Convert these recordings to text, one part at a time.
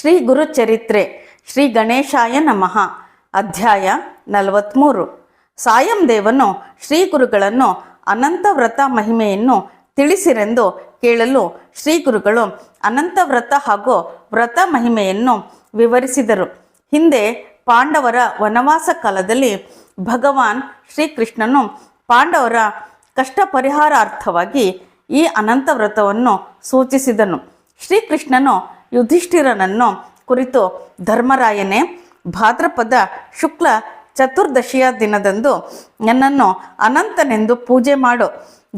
ಶ್ರೀ ಗುರುಚರಿತ್ರೆ ಶ್ರೀ ಗಣೇಶಾಯ ನಮಃ. ಅಧ್ಯಾಯ 43. ಸಾಯಂ ದೇವನು ಶ್ರೀ ಗುರುಗಳನ್ನು ಅನಂತ ವ್ರತ ಮಹಿಮೆಯನ್ನು ತಿಳಿಸಿರೆಂದು ಕೇಳಲು ಶ್ರೀ ಗುರುಗಳು ಅನಂತ ವ್ರತ ಹಾಗೂ ವ್ರತ ಮಹಿಮೆಯನ್ನು ವಿವರಿಸಿದರು. ಹಿಂದೆ ಪಾಂಡವರ ವನವಾಸ ಕಾಲದಲ್ಲಿ ಭಗವಾನ್ ಶ್ರೀಕೃಷ್ಣನು ಪಾಂಡವರ ಕಷ್ಟ ಪರಿಹಾರಾರ್ಥವಾಗಿ ಈ ಅನಂತ ವ್ರತವನ್ನು ಸೂಚಿಸಿದನು. ಶ್ರೀಕೃಷ್ಣನು ಯುಧಿಷ್ಠಿರನನ್ನು ಕುರಿತು, ಧರ್ಮರಾಯನೇ, ಭಾದ್ರಪದ ಶುಕ್ಲ ಚತುರ್ದಶಿಯ ದಿನದಂದು ನನ್ನನ್ನು ಅನಂತನೆಂದು ಪೂಜೆ ಮಾಡು.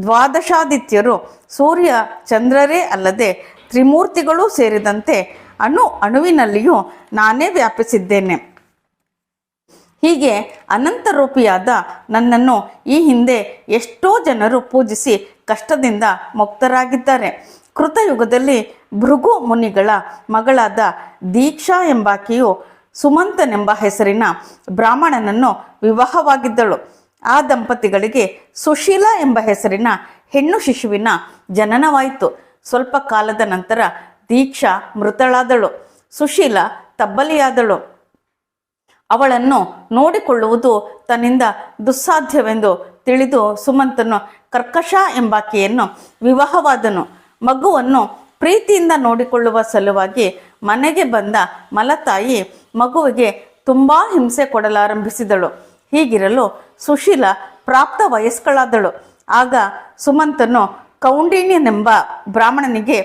ದ್ವಾದಶಾದಿತ್ಯರು, ಸೂರ್ಯ ಚಂದ್ರರೇ ಅಲ್ಲದೆ ತ್ರಿಮೂರ್ತಿಗಳೂ ಸೇರಿದಂತೆ ಅಣುವಿನಲ್ಲಿಯೂ ನಾನೇ ವ್ಯಾಪಿಸಿದ್ದೇನೆ. ಹೀಗೆ ಅನಂತರೂಪಿಯಾದ ನನ್ನನ್ನು ಈ ಹಿಂದೆ ಎಷ್ಟೋ ಜನರು ಪೂಜಿಸಿ ಕಷ್ಟದಿಂದ ಮುಕ್ತರಾಗಿದ್ದಾರೆ. ಕೃತಯುಗದಲ್ಲಿ ಭೃಗು ಮುನಿಗಳ ಮಗಳಾದ ದೀಕ್ಷಾ ಎಂಬಾಕೆಯು ಸುಮಂತನೆಂಬ ಹೆಸರಿನ ಬ್ರಾಹ್ಮಣನನ್ನು ವಿವಾಹವಾಗಿದ್ದಳು. ಆ ದಂಪತಿಗಳಿಗೆ ಸುಶೀಲ ಎಂಬ ಹೆಸರಿನ ಹೆಣ್ಣು ಶಿಶುವಿನ ಜನನವಾಯಿತು. ಸ್ವಲ್ಪ ಕಾಲದ ನಂತರ ದೀಕ್ಷಾ ಮೃತಳಾದಳು. ಸುಶೀಲ ತಬ್ಬಲಿಯಾದಳು. ಅವಳನ್ನು ನೋಡಿಕೊಳ್ಳುವುದು ತನ್ನಿಂದ ದುಸ್ಸಾಧ್ಯವೆಂದು ತಿಳಿದು ಸುಮಂತನು ಕರ್ಕಶ ಎಂಬಾಕೆಯನ್ನು ವಿವಾಹವಾದನು. ಮಗುವನ್ನು ಪ್ರೀತಿಯಿಂದ ನೋಡಿಕೊಳ್ಳುವ ಸಲುವಾಗಿ ಮನೆಗೆ ಬಂದ ಮಲತಾಯಿ ಮಗುವಿಗೆ ತುಂಬ ಹಿಂಸೆ ಕೊಡಲಾರಂಭಿಸಿದಳು. ಹೀಗಿರಲು ಸುಶೀಲ ಪ್ರಾಪ್ತ ವಯಸ್ಕಳಾದಳು. ಆಗ ಸುಮಂತನು ಕೌಂಡಿನ್ಯನೆಂಬ ಬ್ರಾಹ್ಮಣನಿಗೆ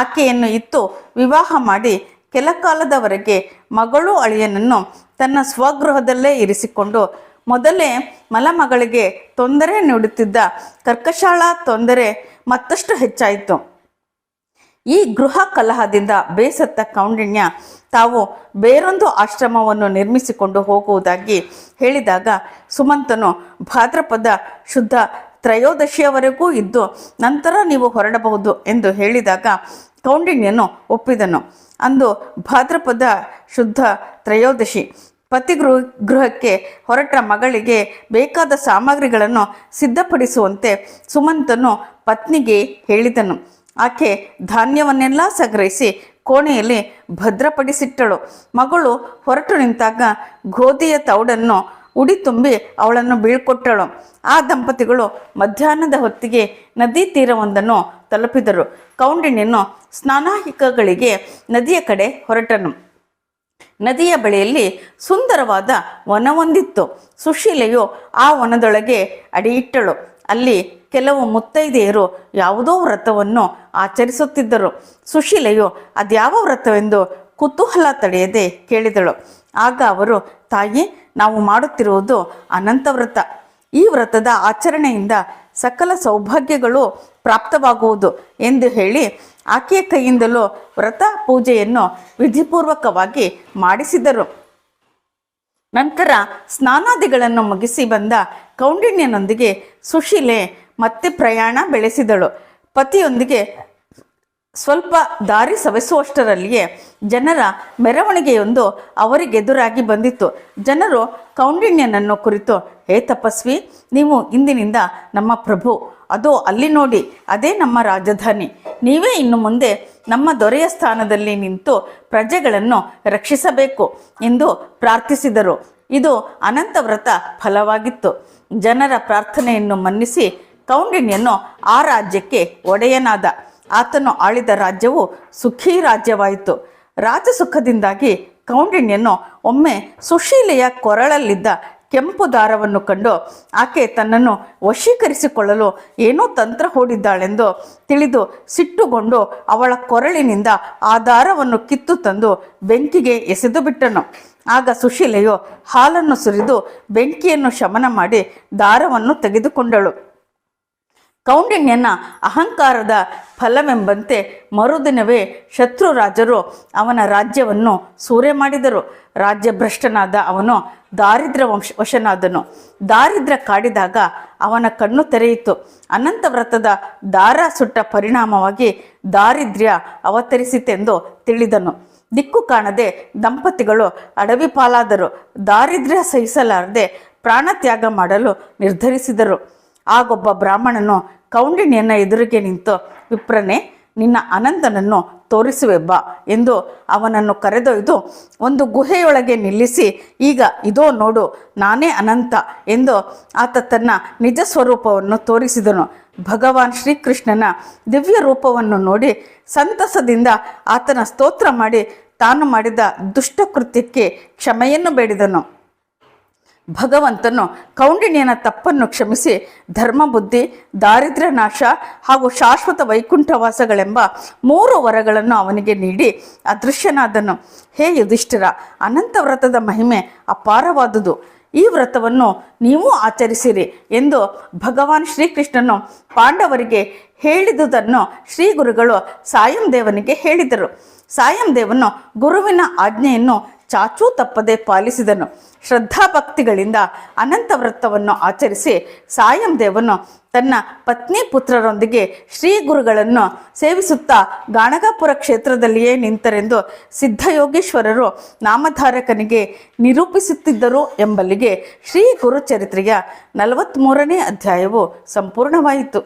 ಆಕೆಯನ್ನು ಇತ್ತು ವಿವಾಹ ಮಾಡಿ ಕೆಲ ಕಾಲದವರೆಗೆ ಮಗಳು ಅಳಿಯನನ್ನು ತನ್ನ ಸ್ವಗೃಹದಲ್ಲೇ ಇರಿಸಿಕೊಂಡು, ಮೊದಲೇ ಮಲಮಗಳಿಗೆ ತೊಂದರೆ ನೀಡುತ್ತಿದ್ದ ಕರ್ಕಶಾಳ ತೊಂದರೆ ಮತ್ತಷ್ಟು ಹೆಚ್ಚಾಯಿತು. ಈ ಗೃಹ ಕಲಹದಿಂದ ಬೇಸತ್ತ ಕೌಂಡಿನ್ಯ ತಾವು ಬೇರೊಂದು ಆಶ್ರಮವನ್ನು ನಿರ್ಮಿಸಿಕೊಂಡು ಹೋಗುವುದಾಗಿ ಹೇಳಿದಾಗ ಸುಮಂತನು ಭಾದ್ರಪದ ಶುದ್ಧ ತ್ರಯೋದಶಿಯವರೆಗೂ ಇದ್ದು ನಂತರ ನೀವು ಹೊರಡಬಹುದು ಎಂದು ಹೇಳಿದಾಗ ಕೌಂಡಿನ್ಯನು ಒಪ್ಪಿದನು. ಅಂದು ಭಾದ್ರಪದ ಶುದ್ಧ ತ್ರಯೋದಶಿ. ಗೃಹಕ್ಕೆ ಹೊರಟ ಮಗಳಿಗೆ ಬೇಕಾದ ಸಾಮಗ್ರಿಗಳನ್ನು ಸಿದ್ಧಪಡಿಸುವಂತೆ ಸುಮಂತನು ಪತ್ನಿಗೆ ಹೇಳಿದನು. ಆಕೆ ಧಾನ್ಯವನ್ನೆಲ್ಲ ಸಂಗ್ರಹಿಸಿ ಕೋಣೆಯಲ್ಲಿ ಭದ್ರಪಡಿಸಿಟ್ಟಳು. ಮಗಳು ಹೊರಟು ನಿಂತಾಗ ಗೋಧಿಯ ತೌಡನ್ನು ಉಡಿ ತುಂಬಿ ಅವಳನ್ನು ಬೀಳ್ಕೊಟ್ಟಳು. ಆ ದಂಪತಿಗಳು ಮಧ್ಯಾಹ್ನದ ಹೊತ್ತಿಗೆ ನದಿ ತೀರವೊಂದನ್ನು ತಲುಪಿದರು. ಕೌಂಡಿನ್ಯನು ಸ್ನಾನಾಹಿಕಗಳಿಗೆ ನದಿಯ ಕಡೆ ಹೊರಟನು. ನದಿಯ ಬಳಿಯಲ್ಲಿ ಸುಂದರವಾದ ವನವೊಂದಿತ್ತು. ಸುಶೀಲೆಯು ಆ ವನದೊಳಗೆ ಅಡಿಯಿಟ್ಟಳು. ಅಲ್ಲಿ ಕೆಲವು ಮುತ್ತೈದೆಯರು ಯಾವುದೋ ವ್ರತವನ್ನು ಆಚರಿಸುತ್ತಿದ್ದರು. ಸುಶೀಲೆಯು ಅದ್ಯಾವ ವ್ರತವೆಂದು ಕುತೂಹಲ ತಡೆಯದೆ ಕೇಳಿದಳು. ಆಗ ಅವರು, ತಾಯಿ, ನಾವು ಮಾಡುತ್ತಿರುವುದು ಅನಂತ ವ್ರತ. ಈ ವ್ರತದ ಆಚರಣೆಯಿಂದ ಸಕಲ ಸೌಭಾಗ್ಯಗಳು ಪ್ರಾಪ್ತವಾಗುವುದು ಎಂದು ಹೇಳಿ ಆಕೆಯ ಕೈಯಿಂದಲೂ ವ್ರತ ಪೂಜೆಯನ್ನು ವಿಧಿಪೂರ್ವಕವಾಗಿ ಮಾಡಿಸಿದರು. ನಂತರ ಸ್ನಾನಾದಿಗಳನ್ನು ಮುಗಿಸಿ ಬಂದ ಕೌಂಡಿನ್ಯನೊಂದಿಗೆ ಸುಶೀಲೆ ಮತ್ತೆ ಪ್ರಯಾಣ ಬೆಳೆಸಿದಳು. ಪತಿಯೊಂದಿಗೆ ಸ್ವಲ್ಪ ದಾರಿ ಸವೆಸುವಷ್ಟರಲ್ಲಿಯೇ ಜನರ ಮೆರವಣಿಗೆಯೊಂದು ಅವರಿಗೆದುರಾಗಿ ಬಂದಿತು. ಜನರು ಕೌಂಡಿನ್ಯನನ್ನು ಕುರಿತು, ಹೇ ತಪಸ್ವಿ, ನೀವು ಇಂದಿನಿಂದ ನಮ್ಮ ಪ್ರಭು. ಅದೋ ಅಲ್ಲಿ ನೋಡಿ, ಅದೇ ನಮ್ಮ ರಾಜಧಾನಿ. ನೀವೇ ಇನ್ನು ಮುಂದೆ ನಮ್ಮ ದೊರೆಯ ಸ್ಥಾನದಲ್ಲಿ ನಿಂತು ಪ್ರಜೆಗಳನ್ನು ರಕ್ಷಿಸಬೇಕು ಎಂದು ಪ್ರಾರ್ಥಿಸಿದರು. ಇದು ಅನಂತ ವ್ರತ ಫಲವಾಗಿತ್ತು. ಜನರ ಪ್ರಾರ್ಥನೆಯನ್ನು ಮನ್ನಿಸಿ ಕೌಂಡಿನ್ಯನು ಆ ರಾಜ್ಯಕ್ಕೆ ಒಡೆಯನಾದ. ಆತನು ಆಳಿದ ರಾಜ್ಯವು ಸುಖೀ ರಾಜ್ಯವಾಯಿತು. ರಾಜಸುಖದಿಂದಾಗಿ ಕೌಂಡಿನ್ಯನು ಒಮ್ಮೆ ಸುಶೀಲೆಯ ಕೊರಳಲ್ಲಿದ್ದ ಕೆಂಪು ದಾರವನ್ನು ಕಂಡು ಆಕೆ ತನ್ನನ್ನು ವಶೀಕರಿಸಿಕೊಳ್ಳಲು ಏನೋ ತಂತ್ರ ಹೂಡಿದ್ದಾಳೆಂದು ತಿಳಿದು ಸಿಟ್ಟುಗೊಂಡು ಅವಳ ಕೊರಳಿನಿಂದ ಆ ದಾರವನ್ನು ಕಿತ್ತು ತಂದು ಬೆಂಕಿಗೆ ಎಸೆದು ಬಿಟ್ಟನು. ಆಗ ಸುಶೀಲೆಯು ಹಾಲನ್ನು ಸುರಿದು ಬೆಂಕಿಯನ್ನು ಶಮನ ಮಾಡಿ ದಾರವನ್ನು ತೆಗೆದುಕೊಂಡಳು. ಕೌಂಡಿನ್ಯನ ಅಹಂಕಾರದ ಫಲವೆಂಬಂತೆ ಮರುದಿನವೇ ಶತ್ರು ರಾಜರು ಅವನ ರಾಜ್ಯವನ್ನು ಸೂರೆ ಮಾಡಿದರು. ರಾಜ್ಯಭ್ರಷ್ಟನಾದ ಅವನು ದಾರಿದ್ರ್ಯ ವಶನಾದನು. ದಾರಿದ್ರ್ಯ ಕಾಡಿದಾಗ ಅವನ ಕಣ್ಣು ತೆರೆಯಿತು. ಅನಂತ ವ್ರತದ ದಾರ ಸುಟ್ಟ ಪರಿಣಾಮವಾಗಿ ದಾರಿದ್ರ್ಯ ಅವತರಿಸಿತೆಂದು ತಿಳಿದನು. ದಿಕ್ಕು ಕಾಣದೆ ದಂಪತಿಗಳು ಅಡವಿ ಪಾಲಾದರು. ದಾರಿದ್ರ್ಯ ಸಹಿಸಲಾರದೆ ಪ್ರಾಣತ್ಯಾಗ ಮಾಡಲು ನಿರ್ಧರಿಸಿದರು. ಆಗೊಬ್ಬ ಬ್ರಾಹ್ಮಣನು ಕೌಂಡಿನ್ಯನ ಎದುರಿಗೆ ನಿಂತು, ವಿಪ್ರನೇ, ನಿನ್ನ ಅನಂತನನ್ನು ತೋರಿಸುವೆ ಬಾ ಎಂದು ಅವನನ್ನು ಕರೆದೊಯ್ದು ಒಂದು ಗುಹೆಯೊಳಗೆ ನಿಲ್ಲಿಸಿ, ಈಗ ಇದೋ ನೋಡು, ನಾನೇ ಅನಂತ ಎಂದು ಆತ ತನ್ನ ನಿಜ ಸ್ವರೂಪವನ್ನು ತೋರಿಸಿದನು. ಭಗವಾನ್ ಶ್ರೀಕೃಷ್ಣನ ದಿವ್ಯ ರೂಪವನ್ನು ನೋಡಿ ಸಂತಸದಿಂದ ಆತನ ಸ್ತೋತ್ರ ಮಾಡಿ ತಾನು ಮಾಡಿದ ದುಷ್ಟಕೃತ್ಯಕ್ಕೆ ಕ್ಷಮೆಯನ್ನು ಬೇಡಿದನು. ಭಗವಂತನು ಕೌಂಡಿನ್ಯನ ತಪ್ಪನ್ನು ಕ್ಷಮಿಸಿ ಧರ್ಮ ಬುದ್ಧಿ, ದಾರಿದ್ರ್ಯ ನಾಶ ಹಾಗೂ ಶಾಶ್ವತ ವೈಕುಂಠವಾಸಗಳೆಂಬ 3 ವರಗಳನ್ನು ಅವನಿಗೆ ನೀಡಿ ಅದೃಶ್ಯನಾದನು. ಹೇ ಯುಧಿಷ್ಠಿರ, ಅನಂತ ವ್ರತದ ಮಹಿಮೆ ಅಪಾರವಾದುದು. ಈ ವ್ರತವನ್ನು ನೀವು ಆಚರಿಸಿರಿ ಎಂದು ಭಗವಾನ್ ಶ್ರೀಕೃಷ್ಣನು ಪಾಂಡವರಿಗೆ ಹೇಳಿದುದನ್ನು ಶ್ರೀ ಗುರುಗಳು ಸಾಯಂ ದೇವನಿಗೆ ಹೇಳಿದರು. ಸಾಯಂ ದೇವನು ಗುರುವಿನ ಆಜ್ಞೆಯನ್ನು ಚಾಚೂ ತಪ್ಪದೆ ಪಾಲಿಸಿದನು. ಶ್ರದ್ಧಾಭಕ್ತಿಗಳಿಂದ ಅನಂತ ವ್ರತವನ್ನು ಆಚರಿಸಿ ಸಾಯಂ ದೇವನು ತನ್ನ ಪತ್ನಿ ಪುತ್ರರೊಂದಿಗೆ ಶ್ರೀ ಗುರುಗಳನ್ನು ಸೇವಿಸುತ್ತಾ ಗಾಣಗಾಪುರ ಕ್ಷೇತ್ರದಲ್ಲಿಯೇ ನಿಂತರೆಂದು ಸಿದ್ಧಯೋಗೀಶ್ವರರು ನಾಮಧಾರಕನಿಗೆ ನಿರೂಪಿಸುತ್ತಿದ್ದರು ಎಂಬಲ್ಲಿಗೆ ಶ್ರೀ ಗುರುಚರಿತ್ರೆಯ 43ನೇ ಅಧ್ಯಾಯವು ಸಂಪೂರ್ಣವಾಯಿತು.